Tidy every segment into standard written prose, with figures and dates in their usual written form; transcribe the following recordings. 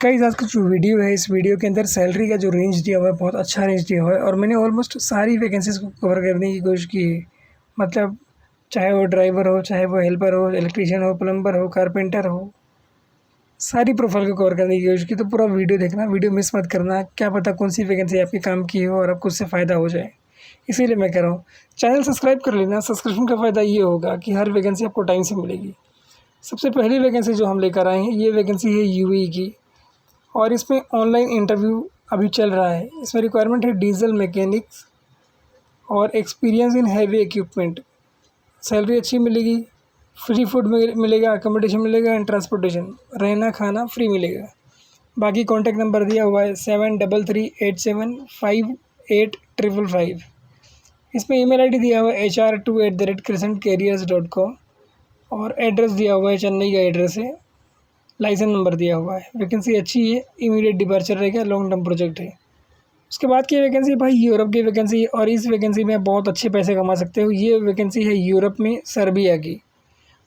Guys आज का जो वीडियो है, इस वीडियो के अंदर सैलरी का जो रेंज दिया हुआ है बहुत अच्छा रेंज दिया हुआ है और मैंने ऑलमोस्ट सारी वैकेंसीज़ को कवर करने की कोशिश की है। मतलब चाहे वो ड्राइवर हो, चाहे वो हेल्पर हो, इलेक्ट्रीशियन हो, प्लम्बर हो, कारपेंटर हो, सारी प्रोफाइल को कवर करने की कोशिश की। तो पूरा वीडियो देखना, वीडियो मिस मत करना। क्या पता कौन सी वैकेंसी आपके काम की हो और आपको उससे फ़ायदा हो जाए, इसीलिए मैं कह रहा हूँ चैनल सब्सक्राइब कर लेना। सब्सक्रिप्शन का फ़ायदा ये होगा कि हर वैकेंसी आपको टाइम से मिलेगी। सबसे पहली वैकेंसी जो हम लेकर आए हैं, ये वैकेंसी है यूएई की और इसमें ऑनलाइन इंटरव्यू अभी चल रहा है। इसमें रिक्वायरमेंट है डीजल मैकेनिक्स और experience in heavy equipment. Salary अच्छी मिलेगी, फ्री फूड मिलेगा, अकोमोडेशन मिलेगा एंड ट्रांसपोर्टेशन, रहना खाना फ्री मिलेगा। बाकी कॉन्टैक्ट नंबर दिया हुआ है 7338758555। इसमें ईमेल आईडी दिया हुआ है hr2@crescentcareers.com और एड्रेस दिया हुआ है, चेन्नई का एड्रेस है। लाइसेंस नंबर दिया हुआ है। वैकेंसी अच्छी है, इमीडिएट डिपार्चर रहेगा, लॉन्ग टर्म प्रोजेक्ट है। उसके बाद की वैकेंसी भाई यूरोप की वैकेंसी है और इस वैकेंसी में बहुत अच्छे पैसे कमा सकते हो। ये वैकेंसी है यूरोप में, सर्बिया की,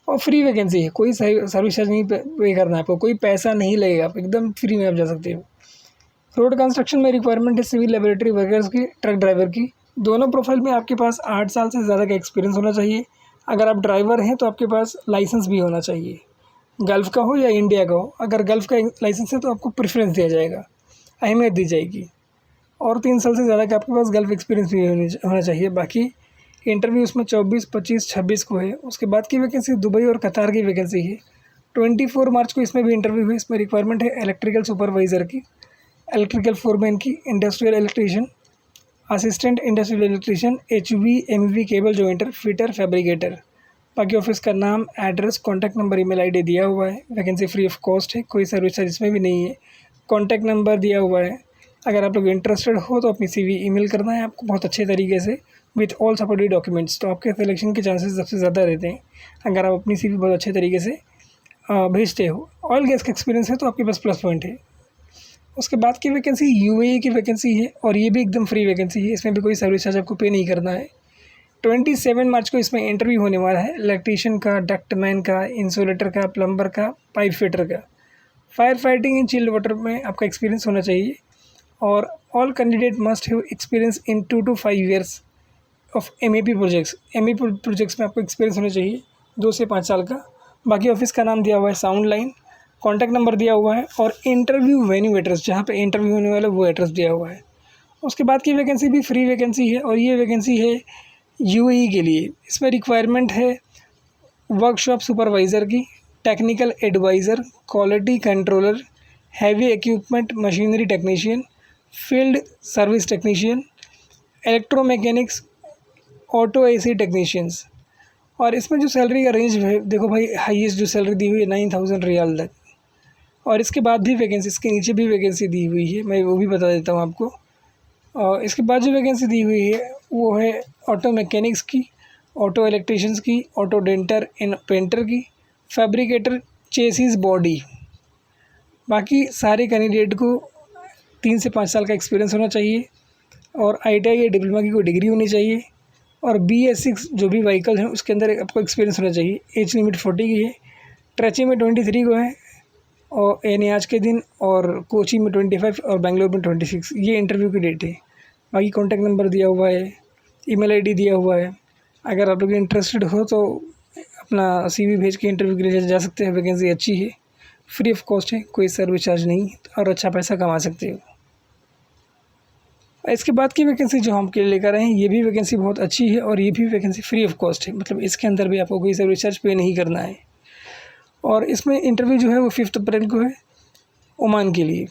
और फ्री वैकेंसी है। कोई सर्विस चार्ज नहीं पे करना है आपको, कोई पैसा नहीं लगेगा, आप एकदम फ्री में आप जा सकते हो। रोड कंस्ट्रक्शन में रिक्वायरमेंट है सिविल लेबोरेटरी वर्कर्स की, ट्रक ड्राइवर की। दोनों प्रोफाइल में आपके पास 8 साल से ज़्यादा का एक्सपीरियंस होना चाहिए। अगर आप ड्राइवर हैं तो आपके पास लाइसेंस भी होना चाहिए, गल्फ़ का हो या इंडिया का हो। अगर गल्फ़ का लाइसेंस है तो आपको प्रेफरेंस दिया जाएगा, अहमियत दी जाएगी। और 3 साल से ज़्यादा का आपके पास गल्फ़ एक्सपीरियंस भी होना चाहिए। बाकी इंटरव्यू उसमें 24, 25, 26 को है। उसके बाद की वैकेंसी दुबई और कतार की वैकेंसी है। 24 मार्च को इसमें भी इंटरव्यू है। इसमें रिक्वायरमेंट है इलेक्ट्रिकल सुपरवाइज़र की, इलेक्ट्रिकल फोरमैन की, industrial electrician, assistant industrial electrician, HV MEV cable jointer, fitter, fabricator. बाकी ऑफिस का नाम, address, contact number, email ID दिया हुआ है। वैकेंसी फ्री ऑफ कॉस्ट है, कोई सर्विस चार्ज इसमें भी नहीं है। कॉन्टैक्ट नंबर दिया हुआ है। अगर आप लोग इंटरेस्टेड हो तो अपनी CV ईमेल करना है आपको बहुत अच्छे तरीके से विथ ऑल सपोर्टेड डॉक्यूमेंट्स, तो आपके सिलेक्शन के चांसेस सबसे ज़्यादा रहते हैं अगर आप अपनी CV बहुत अच्छे तरीके से भेजते हो। ऑयल गैस का एक्सपीरियंस है तो आपके पास प्लस पॉइंट है। उसके बाद की वैकेंसी UAE की वैकेंसी है और ये भी एकदम फ्री वैकेंसी है। इसमें भी कोई सर्विस चार्ज आपको पे नहीं करना है। 27 मार्च को इसमें इंटरव्यू होने वाला है इलेक्ट्रीशियन का, डक्टमैन का, इंसुलेटर का, प्लम्बर का, पाइप फिटर का। Fire fighting in chilled water में आपका एक्सपीरियंस होना चाहिए और all candidate must have experience in 2 to 5 years of MEP projects. MEP projects में आपको एक्सपीरियंस होना चाहिए 2 से 5 साल का। बाकी ऑफिस का नाम दिया हुआ है साउंड लाइन, कॉन्टैक्ट नंबर दिया हुआ है और इंटरव्यू वेन्यू एड्रेस, जहाँ पे इंटरव्यू होने वाला वो एड्रेस दिया हुआ है। उसके बाद की वैकेंसी भी फ्री वैकेंसी है और ये वैकेंसी है UAE के लिए। इसमें रिक्वायरमेंट है वर्कशॉप सुपरवाइज़र की, technical adviser, quality controller, heavy equipment machinery technician, field service technician, electromechanics, auto AC technicians. और इसमें जो सैलरी का रेंज है देखो भाई, हाईएस्ट जो सैलरी दी हुई है 9,000 रियाल तक। और इसके बाद भी वैकेंसी, इसके नीचे भी वैकेंसी दी हुई है, मैं वो भी बता देता हूँ आपको। और इसके बाद जो वैकेंसी दी हुई है वो है ऑटो मैकेनिक्स की, ऑटो इलेक्ट्रीशियंस की, ऑटो डेंटर इन पेंटर की, फैब्रिकेटर, चेसिस बॉडी। बाकी सारे कैंडिडेट को 3 से 5 साल का एक्सपीरियंस होना चाहिए और ITI या डिप्लोमा की कोई डिग्री होनी चाहिए और BS6 जो भी व्हीकल है उसके अंदर आपको एक्सपीरियंस होना चाहिए। एज लिमिट 40 की है, ट्रची में 23 को है और यानी आज के दिन, और कोची में 25 और बेंगलोर में 26। ये इंटरव्यू की डेट है। बाकी कॉन्टैक्ट नंबर दिया हुआ है, ईमेल आईडी दिया हुआ है। अगर आप लोग इंटरेस्टेड हो तो अपना CV भेज के इंटरव्यू के लिए जा सकते हैं। वैकेंसी अच्छी है, फ्री ऑफ कॉस्ट है, कोई सर्विस चार्ज नहीं और अच्छा पैसा कमा सकते हो। इसके बाद की वैकेंसी जो हम के लिए लेकर आए हैं, ये भी वैकेंसी बहुत अच्छी है और ये भी वैकेंसी फ्री ऑफ कॉस्ट है। मतलब इसके अंदर भी आपको कोई सर्विस चार्ज पे नहीं करना है। और इसमें इंटरव्यू जो है वो 5 अप्रैल को है, ओमान के लिए।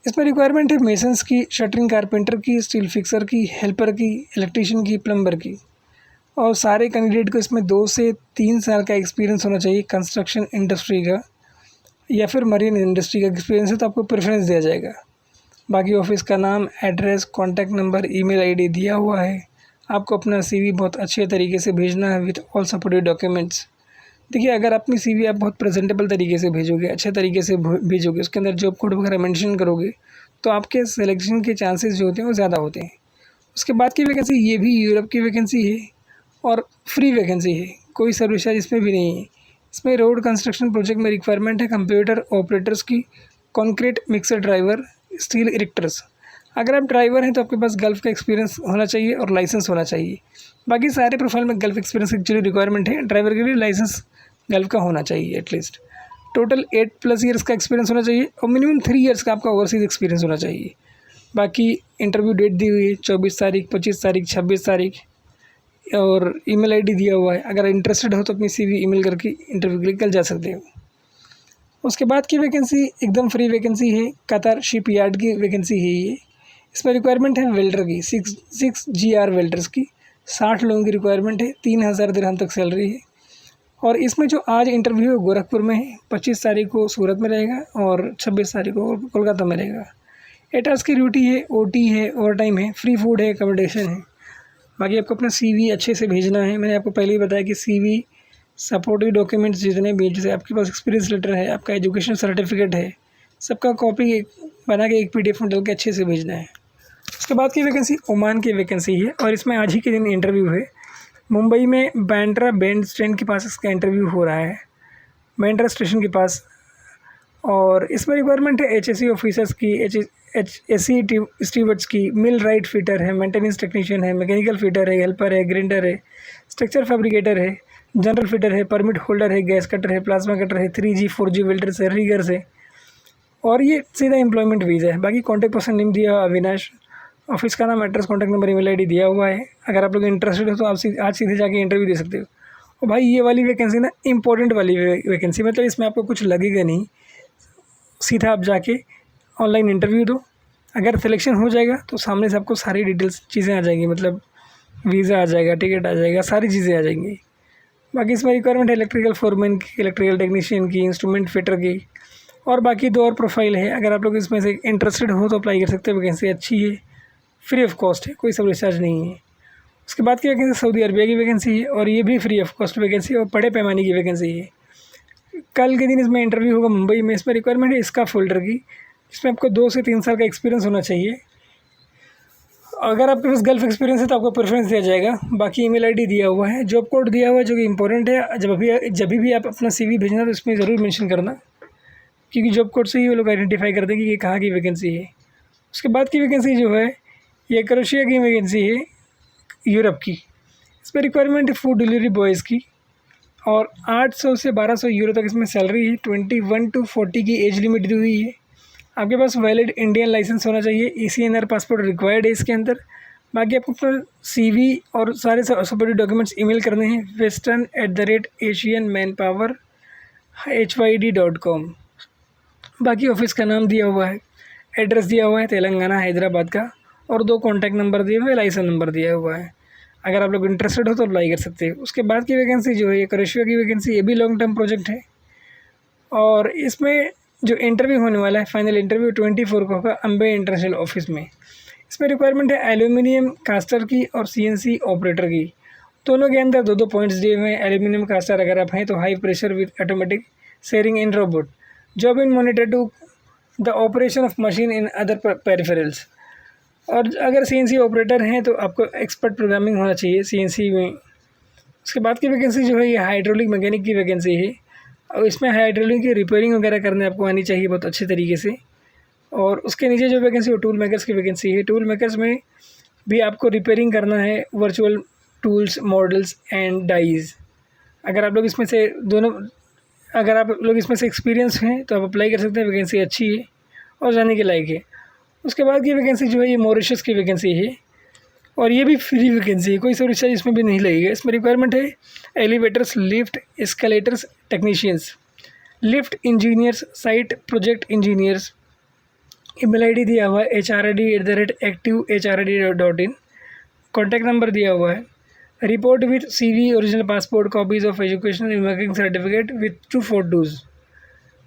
इसमें रिक्वायरमेंट है मेसन्स की, शटरिंग कारपेंटर की, स्टील फिक्सर की, हेल्पर की, इलेक्ट्रीशियन की, प्लम्बर की। और सारे कैंडिडेट को इसमें 2 से 3 साल का एक्सपीरियंस होना चाहिए कंस्ट्रक्शन इंडस्ट्री का या फिर मरीन इंडस्ट्री का एक्सपीरियंस है तो आपको प्रेफरेंस दिया जाएगा। बाकी ऑफिस का नाम, address, contact number, email ID दिया हुआ है। आपको अपना CV बहुत अच्छे तरीके से भेजना है विथ ऑल सपोर्टेड डॉक्यूमेंट्स। देखिए, अगर अपनी CV आप बहुत प्रेजेंटेबल तरीके से भेजोगे, अच्छे तरीके से भेजोगे, उसके अंदर जॉब कोड वगैरह मेंशन करोगे, तो आपके सिलेक्शन के चांसेस जो होते हैं वो ज़्यादा होते हैं। उसके बाद की वैकेंसी ये भी यूरोप की वैकेंसी है और फ्री वैकेंसी है, कोई सर्विस चार्ज इसमें भी नहीं है। इसमें रोड कंस्ट्रक्शन प्रोजेक्ट में रिक्वायरमेंट है कंप्यूटर ऑपरेटर्स की, कॉन्क्रीट मिक्सर ड्राइवर, स्टील इरेक्टर्स। अगर आप ड्राइवर हैं तो आपके पास गल्फ़ का एक्सपीरियंस होना चाहिए और लाइसेंस होना चाहिए। बाकी सारे प्रोफाइल में गल्फ़ एक्सपीरियंस एक्चुअली रिक्वायरमेंट है, ड्राइवर के लिए लाइसेंस गल्फ़ का होना चाहिए एटलीस्ट। टोटल 8+ ईयर्स का एक्सपीरियंस होना चाहिए और मिनिमम 3 ईयर्स का आपका ओवरसीज़ एक्सपीरियंस होना चाहिए। बाकी इंटरव्यू डेट दी हुई है 24 तारीख, 25 तारीख, 26 तारीख और ईमेल आईडी दिया हुआ है। अगर इंटरेस्टेड हो तो अपनी CV ईमेल करके इंटरव्यू के लिए कल जा सकते हो। उसके बाद की वैकेंसी एकदम फ्री वैकेंसी है, कतार शिपयार्ड की वैकेंसी है ये। इसमें रिक्वायरमेंट है वेल्डर की, 6 GR वेल्डर्स की, 60 लोगों की रिक्वायरमेंट है, 3000 दिरहम तक सैलरी है। और इसमें जो आज इंटरव्यू है गोरखपुर में है, 25 तारीख को सूरत में रहेगा और 26 तारीख को कोलकाता में रहेगा। 8 आवर्स की ड्यूटी है, OT है, ओवर टाइम है, फ्री फूड है, अकोमोडेशन है। बाकी आपको अपना CV अच्छे से भेजना है। मैंने आपको पहले ही बताया कि CV, सपोर्टिव डॉक्यूमेंट्स जितने भी, जैसे आपके पास एक्सपीरियंस लेटर है, आपका एजुकेशन सर्टिफिकेट है, सबका कॉपी बना के एक PDF में डाल के अच्छे से भेजना है। उसके बाद की वैकेंसी ओमान की वैकेंसी है और इसमें आज ही के दिन इंटरव्यू है। मुंबई में बांद्रा बैंड स्टैंड के पास इसका इंटरव्यू हो रहा है, बांद्रा स्टेशन के पास। और इसमें रिक्वायरमेंट है HSE ऑफिसर्स की, SE स्टीवर्ड्स की, मिल राइट फिटर है, मेंटेनेंस टेक्नीशियन है, मैकेनिकल फिटर है, हेल्पर है, ग्राइंडर है, स्ट्रक्चर फैब्रिकेटर है, जनरल फिटर है, परमिट होल्डर है, गैस कटर है, प्लाज्मा कटर है, 3G 4G वेल्डर्स है, रिगर्स है। और ये सीधा एम्प्लॉयमेंट वीज़ा है। बाकी कॉन्टैक्ट पर्सन नेम दिया हुआ अविनाश, ऑफिस का नाम, address, contact number, email ID दिया हुआ है। अगर आप लोग इंटरेस्टेड हो तो आप आज सीधे जाके इंटरव्यू दे सकते हो। और भाई ये वाली वैकेंसी ना इंपॉर्टेंट वाली वैकेंसी, मतलब इसमें आपको कुछ लगेगा नहीं, सीधा आप जाके ऑनलाइन इंटरव्यू दो। अगर सिलेक्शन हो जाएगा तो सामने से आपको सारी डिटेल्स चीज़ें आ जाएंगी, मतलब वीज़ा आ जाएगा, टिकट आ जाएगा, सारी चीज़ें आ जाएंगी। बाकी इसमें रिक्वायरमेंट है इलेक्ट्रिकल फोरमैन की, इलेक्ट्रिकल टेक्नीशियन की, इंस्ट्रूमेंट फिटर की और बाकी 2 और प्रोफाइल है। अगर आप लोग इसमें से इंटरेस्टेड हो तो अप्लाई कर सकते हो। वैकेंसी अच्छी है, फ्री ऑफ कॉस्ट है, कोई सर्विस चार्ज नहीं है। उसके बाद की वैकेंसी सऊदी अरबिया की वैकेंसी है और ये भी फ्री ऑफ कॉस्ट वैकेंसी और बड़े पैमाने की वैकेंसी है। कल के दिन इसमें इंटरव्यू होगा मुंबई में। इसमें रिक्वायरमेंट है इसका फोल्डर की, जिसमें आपको 2 से 3 साल का एक्सपीरियंस होना चाहिए। अगर आपके पास गल्फ एक्सपीरियंस है तो आपको प्रेफरेंस दिया जाएगा। बाकी ईमेल आईडी दिया हुआ है, जॉब कोड दिया हुआ है जो कि इंपॉर्टेंट है। जब भी आप अपना CV भेजना तो इसमें ज़रूर मेंशन करना, क्योंकि जॉब कोड से ही वो लोग आइडेंटिफाई करते हैं कि ये कहाँ की वैकेंसी है। उसके बाद की वैकेंसी जो है ये क्रोएशिया की वैकेंसी है, यूरोप की। इसमें रिक्वायरमेंट है फूड डिलीवरी बॉयज़ की और 800 से 1200 यूरो तक इसमें सैलरी है। 21 to 40 की एज लिमिट दी हुई है। आपके पास वैलिड इंडियन लाइसेंस होना चाहिए, ECNR पासपोर्ट रिक्वायर्ड है इसके अंदर। बाकी आपको अपना CV और सारे सपोर्टिव डॉक्यूमेंट्स ईमेल करने हैं western@asianmanpower@hyd.com। बाकी ऑफिस का नाम दिया हुआ है, एड्रेस दिया हुआ है तेलंगाना हैदराबाद का और 2 कॉन्टैक्ट नंबर दिए हुए हैं, लाइसेंस नंबर दिया हुआ है। अगर आप लोग इंटरेस्टेड हो तो अप्लाई कर सकते हो। उसके बाद की वैकेंसी जो है ये क्रोएशिया की वैकेंसी, ये भी लॉन्ग टर्म प्रोजेक्ट है और इसमें जो इंटरव्यू होने वाला है, फाइनल इंटरव्यू 24 को होगा अम्बे इंटरनेशनल ऑफिस में। इसमें रिक्वायरमेंट है एल्यूमिनियम कास्टर की और CNC ऑपरेटर की। दोनों के अंदर 2 पॉइंट्स दिए हुए हैं। एल्यूमिनियम कास्टर अगर आप हैं तो high pressure with automatic sharing in robot, job in monitor to the operation of machine in other peripherals. और अगर CNC ऑपरेटर हैं तो आपको एक्सपर्ट प्रोग्रामिंग होना चाहिए CNC में। उसके बाद की वैकेंसी जो है ये हाइड्रोलिक मैकेनिक की वैकेंसी है और इसमें हाइड्रोलिक की रिपेयरिंग वगैरह करने आपको आनी चाहिए बहुत अच्छे तरीके से। और उसके नीचे जो वैकेंसी वो टूल मेकर्स की वैकेंसी है। टूल मेकर्स में भी आपको रिपेयरिंग करना है virtual tools, models and dies. अगर आप लोग इसमें से एक्सपीरियंस हैं तो आप अप्लाई कर सकते हैं। वैकेंसी अच्छी है और जाने के लायक है। उसके बाद की वैकेंसी जो है ये मॉरिशस की वैकेंसी है और ये भी फ्री वैकेंसी है, कोई सर्विस चार्ज इसमें भी नहीं लगेगा। इसमें रिक्वायरमेंट है elevators, lift, escalators technicians, lift engineers, site project engineers. Email ID दिया हुआ है hRD@activehrd.in। कॉन्टैक्ट नंबर दिया हुआ है। Report with CV, original passport, copies of education working certificate with 2 photos,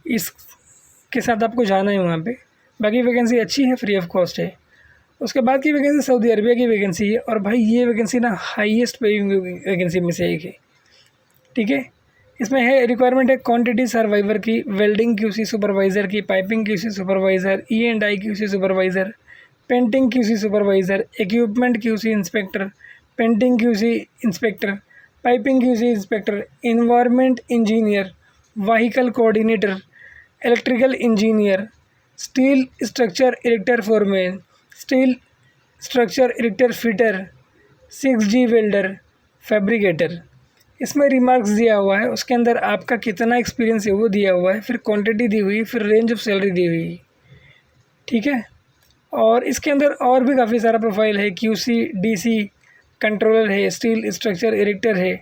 इसके साथ आपको जाना है वहाँ पे। बाकी वैकेंसी अच्छी है, फ्री ऑफ कॉस्ट है। उसके बाद की वैकेंसी सऊदी अरबिया की वैकेंसी है और भाई ये वैकेंसी ना हाईएस्ट पेइंग वैकेंसी में से एक है, ठीक है। इसमें है रिक्वायरमेंट है क्वांटिटी सर्वाइवर की, वेल्डिंग QC सुपरवाइज़र की, piping QC supervisor, E&I QC supervisor, painting QC supervisor, equipment QC inspector, painting QC inspector, piping QC inspector, environment engineer, vehicle coordinator, electrical engineer, steel structure erector foreman, steel structure erector fitter, 6G welder, fabricator. इसमें remarks दिया हुआ है, उसके अंदर आपका कितना experience है वो दिया हुआ है, फिर क्वांटिटी दी हुई, फिर रेंज ऑफ सैलरी दी हुई। ठीक है, और इसके अंदर और भी काफ़ी सारा प्रोफाइल है। QC DC कंट्रोलर है, स्टील स्ट्रक्चर इरेक्टर है,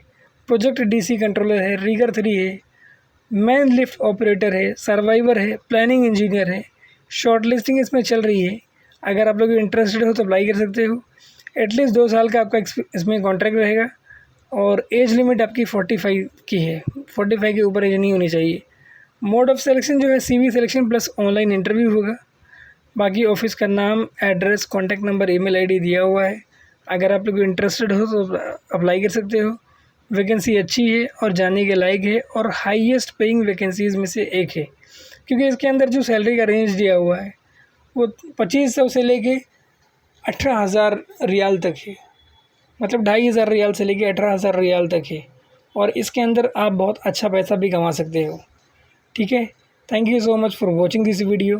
प्रोजेक्ट DC कंट्रोलर है, रिगर 3 है, मैन लिफ्ट ऑपरेटर है, सर्वाइवर है, प्लानिंग इंजीनियर है। शॉर्ट लिस्टिंग इसमें चल रही है, अगर आप लोग इंटरेस्टेड हो तो अप्लाई कर सकते हो। एटलीस्ट 2 साल का आपका इसमें कॉन्ट्रैक्ट रहेगा और एज लिमिट आपकी 45 की है, 45 के ऊपर एज नहीं होनी चाहिए। मोड ऑफ सिलेक्शन जो है CV selection plus online interview होगा। बाकी ऑफिस का नाम, address, contact number, email ID दिया हुआ है। अगर आप लोग इंटरेस्टेड हो तो अप्लाई कर सकते हो। वैकेंसी अच्छी है और जाने के लायक है और हाईएस्ट पेइंग वैकेंसीज़ में से एक है, क्योंकि इसके अंदर जो सैलरी का रेंज दिया हुआ है वो 2500 से लेके 18,000 रियाल तक है, मतलब 2,500 रियाल से लेके 18,000 रियाल तक है। और इसके अंदर आप बहुत अच्छा पैसा भी कमा सकते हो। ठीक है, thank you so much for watching this video.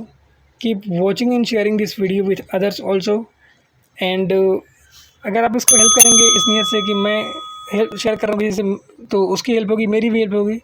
Keep watching and sharing this video with others also. And अगर आप इसको हेल्प करेंगे इस नीयत से कि मैं हेल्प शेयर कर रहा हूँ किसी से, तो उसकी हेल्प होगी, मेरी भी हेल्प होगी।